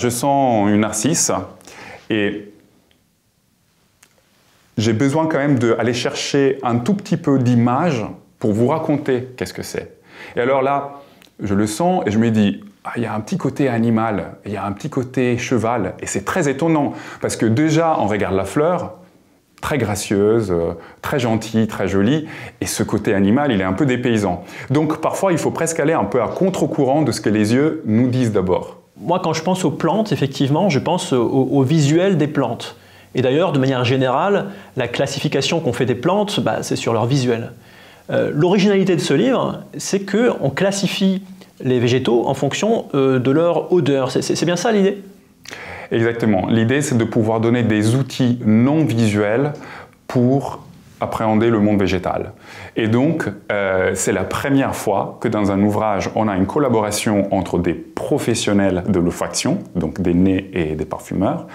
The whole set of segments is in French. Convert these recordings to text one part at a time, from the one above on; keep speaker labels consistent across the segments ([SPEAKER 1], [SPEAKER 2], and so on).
[SPEAKER 1] Je sens une narcisse et j'ai besoin quand même d'aller chercher un tout petit peu d'image pour vous raconter qu'est-ce que c'est. Et alors là, je le sens et je me dis, ah, il y a un petit côté animal, il y a un petit côté cheval, et c'est très étonnant, parce que déjà, on regarde la fleur, très gracieuse, très gentille, très jolie, et ce côté animal, il est un peu dépaysant. Donc parfois, il faut presque aller un peu à contre-courant de ce que les yeux nous disent d'abord.
[SPEAKER 2] Moi, quand je pense aux plantes, effectivement, je pense au visuel des plantes. Et d'ailleurs, de manière générale, la classification qu'on fait des plantes, c'est sur leur visuel. L'originalité de ce livre, c'est qu'on classifie les végétaux en fonction de leur odeur. C'est bien ça l'idée ?
[SPEAKER 1] Exactement. L'idée, c'est de pouvoir donner des outils non visuels pour appréhender le monde végétal. Et donc, c'est la première fois que dans un ouvrage, on a une collaboration entre des professionnels de l'olfaction, donc des nez et des parfumeurs,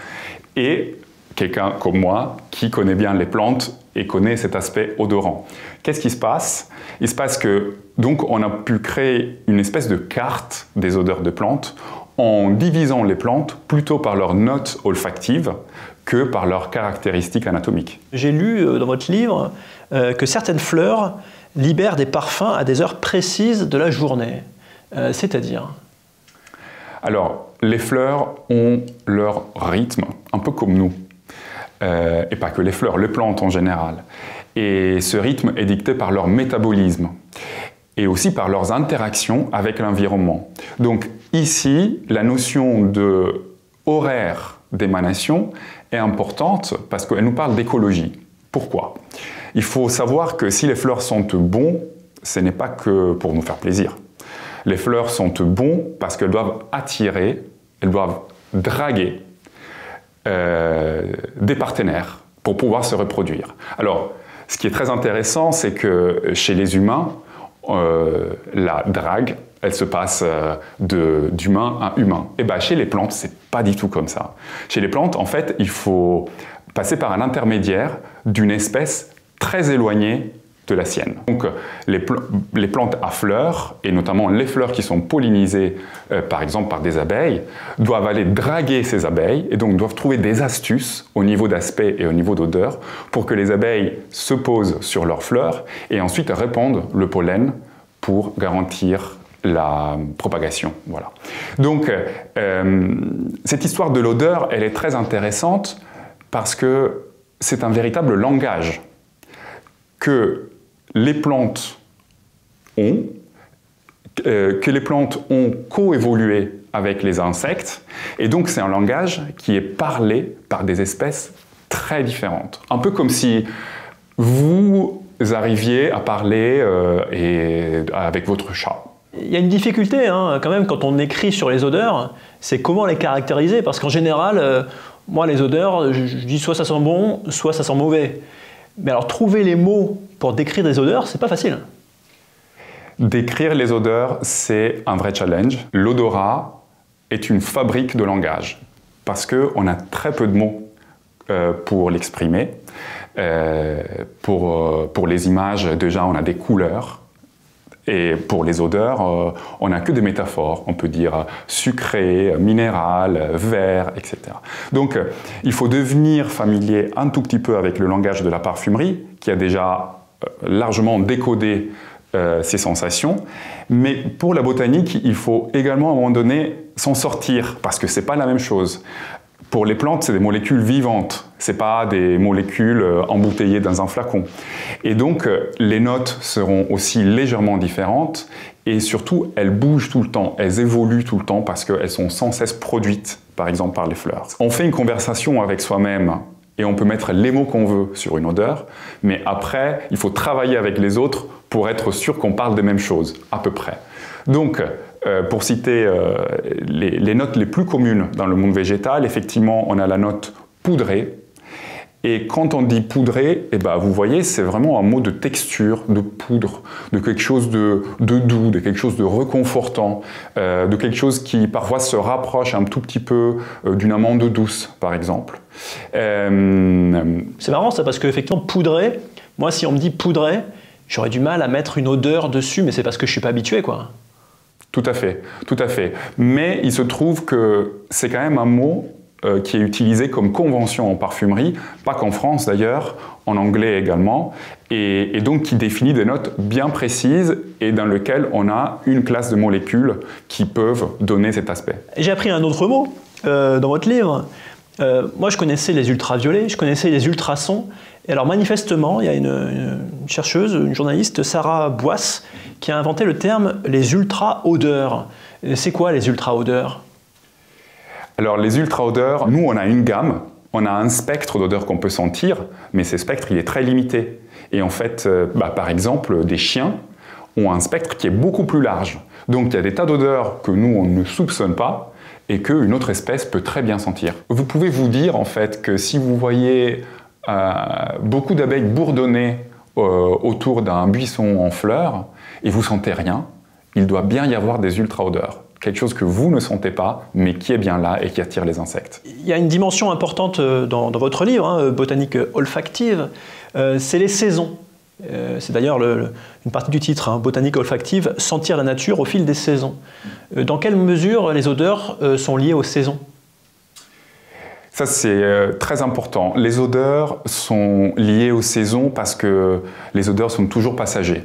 [SPEAKER 1] et quelqu'un comme moi qui connaît bien les plantes et connaît cet aspect odorant. Qu'est-ce qui se passe? Il se passe que, donc, on a pu créer une espèce de carte des odeurs de plantes en divisant les plantes plutôt par leurs notes olfactives que par leurs caractéristiques anatomiques.
[SPEAKER 2] J'ai lu dans votre livre que certaines fleurs libèrent des parfums à des heures précises de la journée. C'est-à-dire?
[SPEAKER 1] Alors, les fleurs ont leur rythme, un peu comme nous. Et pas que les fleurs, les plantes en général. Et ce rythme est dicté par leur métabolisme et aussi par leurs interactions avec l'environnement. Donc ici, la notion de horaire d'émanation est importante parce qu'elle nous parle d'écologie. Pourquoi? Il faut savoir que si les fleurs sentent bon, ce n'est pas que pour nous faire plaisir. Les fleurs sentent bon parce qu'elles doivent attirer, elles doivent draguer des partenaires pour pouvoir se reproduire. Alors, ce qui est très intéressant, c'est que chez les humains, la drague, elle se passe d'humain à humain. Et bien, chez les plantes, c'est pas du tout comme ça. Chez les plantes, en fait, il faut passer par un intermédiaire d'une espèce très éloignée de la sienne. Donc, les plantes à fleurs, et notamment les fleurs qui sont pollinisées, par exemple par des abeilles, doivent aller draguer ces abeilles, et donc doivent trouver des astuces au niveau d'aspect et au niveau d'odeur pour que les abeilles se posent sur leurs fleurs et ensuite répandent le pollen pour garantir la propagation. Voilà. Donc, cette histoire de l'odeur, elle est très intéressante parce que c'est un véritable langage que les plantes ont, coévolué avec les insectes, et donc c'est un langage qui est parlé par des espèces très différentes. Un peu comme si vous arriviez à parler avec votre chat.
[SPEAKER 2] Il y a une difficulté quand même quand on écrit sur les odeurs, c'est comment les caractériser, parce qu'en général, moi les odeurs, je dis soit ça sent bon, soit ça sent mauvais. Mais alors trouver les mots pour décrire des odeurs, c'est pas facile.
[SPEAKER 1] Décrire les odeurs, c'est un vrai challenge. L'odorat est une fabrique de langage parce qu'on a très peu de mots pour l'exprimer. Pour les images, déjà, on a des couleurs. Et pour les odeurs, on n'a que des métaphores. On peut dire sucré, minéral, vert, etc. Donc, il faut devenir familier un tout petit peu avec le langage de la parfumerie, qui a déjà largement décodé ces sensations. Mais pour la botanique, il faut également à un moment donné s'en sortir, parce que ce n'est pas la même chose. Pour les plantes, c'est des molécules vivantes, ce n'est pas des molécules embouteillées dans un flacon. Et donc, les notes seront aussi légèrement différentes et surtout, elles bougent tout le temps, elles évoluent tout le temps parce qu'elles sont sans cesse produites, par exemple, par les fleurs. On fait une conversation avec soi-même et on peut mettre les mots qu'on veut sur une odeur, mais après, il faut travailler avec les autres pour être sûr qu'on parle des mêmes choses, à peu près. Donc, pour citer les notes les plus communes dans le monde végétal, effectivement, on a la note poudrée. Et quand on dit poudré, vous voyez, c'est vraiment un mot de texture, de poudre, de quelque chose de doux, de quelque chose de réconfortant, de quelque chose qui parfois se rapproche un tout petit peu d'une amande douce, par exemple.
[SPEAKER 2] C'est marrant ça, parce qu'effectivement, poudré, moi si on me dit poudré, j'aurais du mal à mettre une odeur dessus, mais c'est parce que je ne suis pas habitué, quoi.
[SPEAKER 1] Tout tout à fait, tout à fait. Mais il se trouve que c'est quand même un mot qui est utilisé comme convention en parfumerie, pas qu'en France d'ailleurs, en anglais également, et donc qui définit des notes bien précises et dans lesquelles on a une classe de molécules qui peuvent donner cet aspect.
[SPEAKER 2] J'ai appris un autre mot dans votre livre. Moi, je connaissais les ultraviolets, je connaissais les ultrasons. Et alors, manifestement, il y a une chercheuse, une journaliste, Sarah Boisse, qui a inventé le terme les ultra-odeurs. C'est quoi les ultra-odeurs?
[SPEAKER 1] Alors, les ultra-odeurs, nous, on a une gamme, on a un spectre d'odeurs qu'on peut sentir, mais ce spectre, il est très limité. Et en fait, par exemple, des chiens ont un spectre qui est beaucoup plus large. Donc, il y a des tas d'odeurs que nous, on ne soupçonne pas, et qu'une autre espèce peut très bien sentir. Vous pouvez vous dire en fait que si vous voyez beaucoup d'abeilles bourdonner autour d'un buisson en fleurs et vous sentez rien, il doit bien y avoir des ultra-odeurs. Quelque chose que vous ne sentez pas, mais qui est bien là et qui attire les insectes.
[SPEAKER 2] Il y a une dimension importante dans votre livre, hein, Botanique olfactive, c'est les saisons. C'est d'ailleurs une partie du titre, hein, Botanique olfactive, sentir la nature au fil des saisons. Dans quelle mesure les odeurs sont liées aux saisons?
[SPEAKER 1] Ça, c'est très important. Les odeurs sont liées aux saisons parce que les odeurs sont toujours passagères.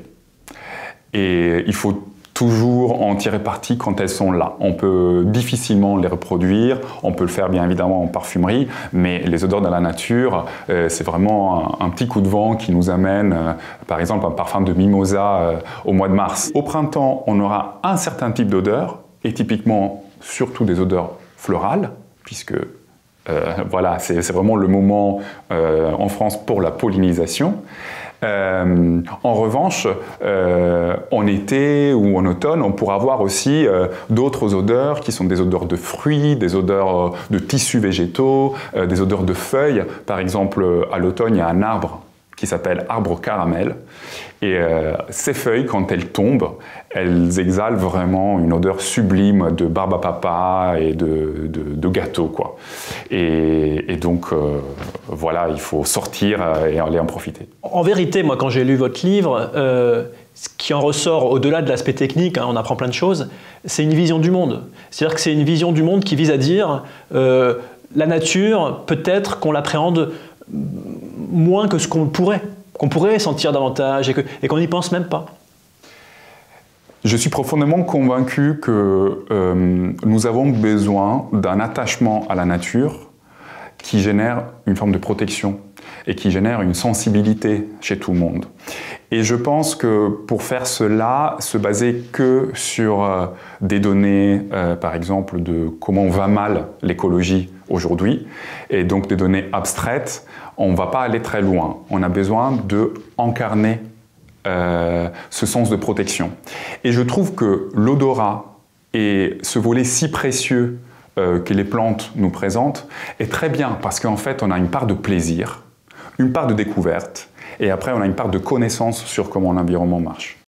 [SPEAKER 1] Et il faut toujours en tirer parti quand elles sont là. On peut difficilement les reproduire, on peut le faire bien évidemment en parfumerie, mais les odeurs dans la nature, c'est vraiment un petit coup de vent qui nous amène, par exemple, un parfum de mimosa au mois de mars. Au printemps, on aura un certain type d'odeur, et typiquement surtout des odeurs florales, puisque voilà, c'est vraiment le moment en France pour la pollinisation. En revanche, en été ou en automne, on pourra avoir aussi d'autres odeurs qui sont des odeurs de fruits, des odeurs de tissus végétaux, des odeurs de feuilles. Par exemple, à l'automne, il y a un arbre qui s'appelle arbre caramel. Et ces feuilles, quand elles tombent, elles exhalent vraiment une odeur sublime de barbe à papa et de gâteau, quoi. Et donc, voilà, il faut sortir et aller en profiter.
[SPEAKER 2] En vérité, moi, quand j'ai lu votre livre, ce qui en ressort au-delà de l'aspect technique, hein, on apprend plein de choses, c'est une vision du monde. C'est-à-dire que c'est une vision du monde qui vise à dire la nature, peut-être qu'on l'appréhende moins que ce qu'on pourrait sentir davantage et qu'on n'y pense même pas.
[SPEAKER 1] Je suis profondément convaincu que nous avons besoin d'un attachement à la nature qui génère une forme de protection et qui génère une sensibilité chez tout le monde. Et je pense que pour faire cela, se baser que sur des données, par exemple, de comment va mal l'écologie aujourd'hui, et donc des données abstraites, on ne va pas aller très loin. On a besoin d'incarner ce sens de protection. Et je trouve que l'odorat et ce volet si précieux que les plantes nous présentent est très bien parce qu'en fait, on a une part de plaisir, une part de découverte, et après, on a une part de connaissance sur comment l'environnement marche.